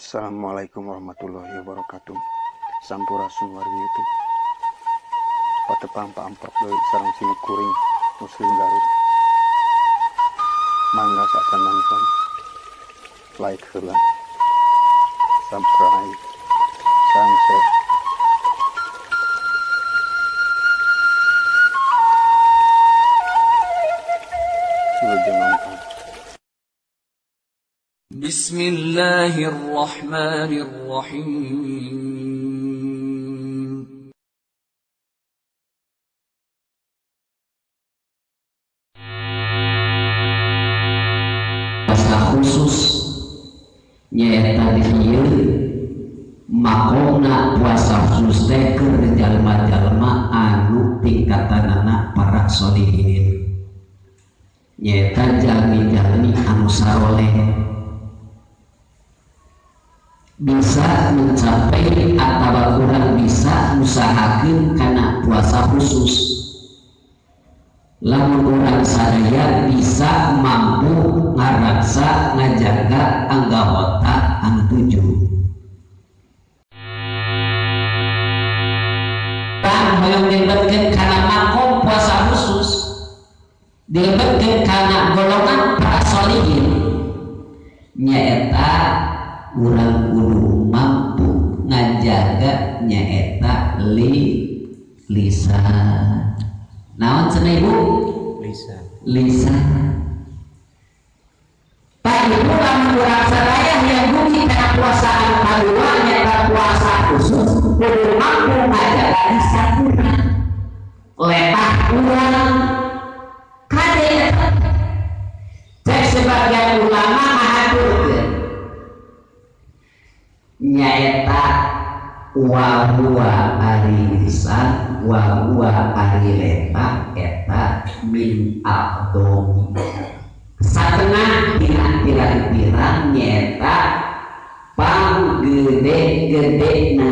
Assalamualaikum warahmatullahi wabarakatuh. Sampurasun wargi patepang paampak deui sareng sini kuring muslim Garut. Mangga sakan nonton, like heula, subscribe, sareng share. Wilujeng nonton. Bismillahirrahmanirrahim. Puasa khusus nyaeta dieu makona puasa khusus teh keur jalma-jalma anu tingkatanana para sholihin. Nyaeta jalmi-jalmi anu saroleh bisa mencapai atau kurang bisa usahakeun kana puasa khusus. Lamun urang sadaya bisa mampu ngaraksa ngajaga anggota anu 7. Hoyong dilebetkeun kana makom puasa khusus, dilebetkeun kana golongan para sholihin, nyaeta urang kudu mampu ngajaga nyaeta lisan. Naon cenah Ibu? Lisan. Pak Ibu lamun urang sadaya yang bumi kana puasaan kadua nyaeta puasa khusus kudu mampu ngajaga lisan urang. Letah urang kade cek sebagian ulama ngahaturkeun nyaeta wa huwa ari lisan wa huwa ari letah eta min aqdomi satengah dina pirang-pirang nyaeta panggede-gedena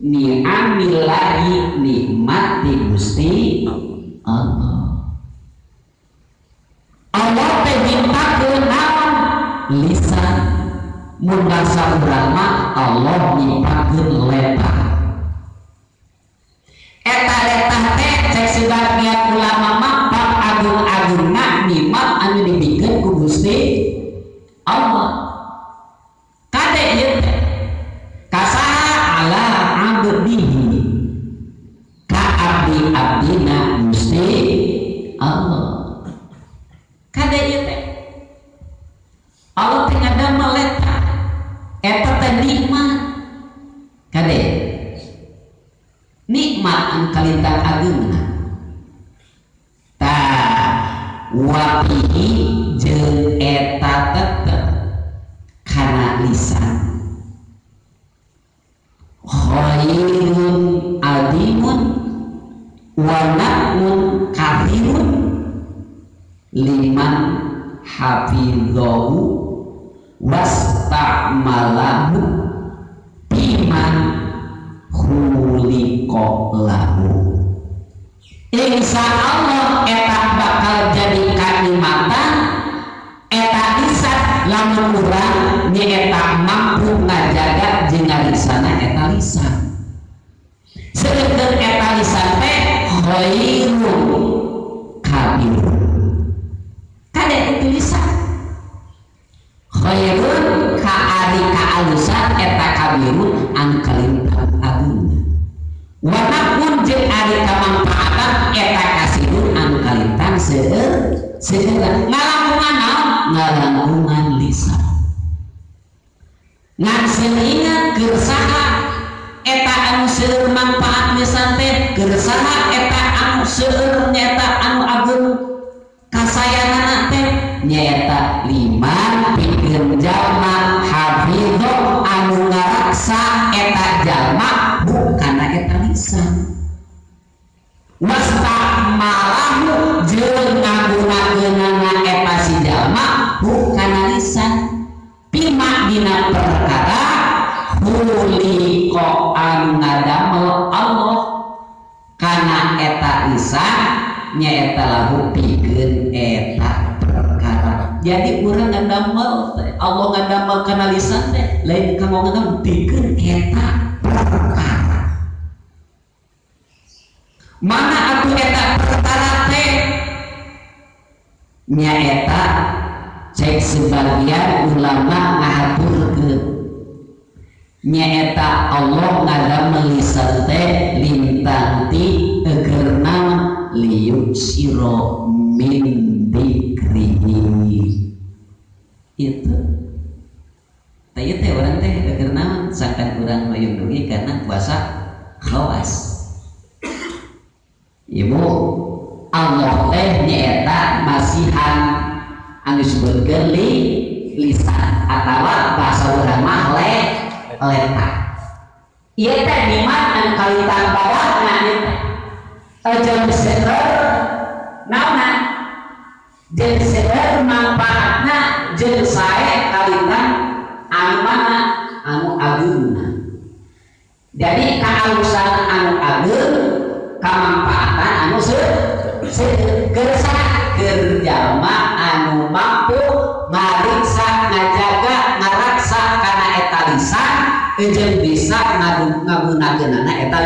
ni'amillahi nikmati Gusti Allah. Allah teh nyiptakeun naon? Lisan. Mun basa urang mah Allah nyiptakeun letah. Eta letah teh cek sebagian ulama mah bab agung-agungna nikmat anu dibikeun ku Gusti Allah. Kade ieu teh kasaha ala abdihi ka abdi-abdina Gusti Allah. Kade ieu teh Allah teh ngadamel letah eta teh nikmat. Kade nikmat anu kalintang ageungna tah wapihi jeung eta tetep kana lisan khairun adimun wa na'mun kathirun liman hafidhahu wasta'malahu biman khuliqa lahu. Insya Allah eta bakal jadi kanikmatan eta lisan lamun urang nyaeta mampu ngajaga jeung ngarisana eta lisan. Sedengkeun eta lisan teh khairun kabirun. Kade itu lisan khairun ka ari kaalusan eta kabirun anu kalintang agungna. Wa naqun jeung ari kamanfaatan eta kasirun anu kalintang seueur ngalangungan naon? Ngalangungan lisan. Ngan seuringan keur saha eta anu seueur manfaat lisan teh, keur saha eta anu seueur nyaeta anu agung kasayanana teh nyaeta liman pikeun jalma hafidho anu ngaraksa eta jalma bukana eta lisan. Wasta'malahu jeung ngagunakeunana eta si jalma bukana lisan pima dina perkara khuliqa anu ngadamel Allah kana eta lisan nyaeta lahu pikeun eta perkara. Jadi urang ngadamel teh Allah ngadamel kana lisan teh lain kanggo ngadamel eta perkara. Mana atuh eta perkara teh? Nyaeta cek sebagian ulama ngahaturkeun nyaeta Allah ngadamel lisan teh lintang ti egerna liyuksiro min dikrihi itu tanya teh orang teh egerna sangkan urang mayung dugi karena puasa khawas. Ibu Allah teh nyaeta masihan anu disebutkeun lisan atawa bahasa urang mah letak. Ieu teh nimat anu kalitan badana jeung seueur naonna jeung seueur manfaatna jeung sae kalitan anu mana anu ageuna. Jadi kaalusan anu ageun kamanfaatan anu gersa gerjalma anu mampu ngariksa ngajaga ngaraksa kana eta lisan jeung bisa ngagunakeunana eta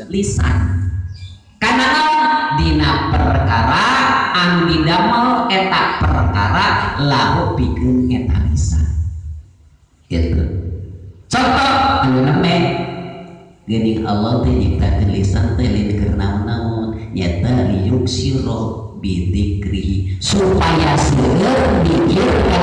lisan kana dina perkara anu didamel eta perkara lahu pikeun eta lisan gitu. Contoh anu neme geuning Allah teh nyiptakeun lisan teh lain keur naon-naon nyata liyuksiro bidzikri supaya seueur dikir ka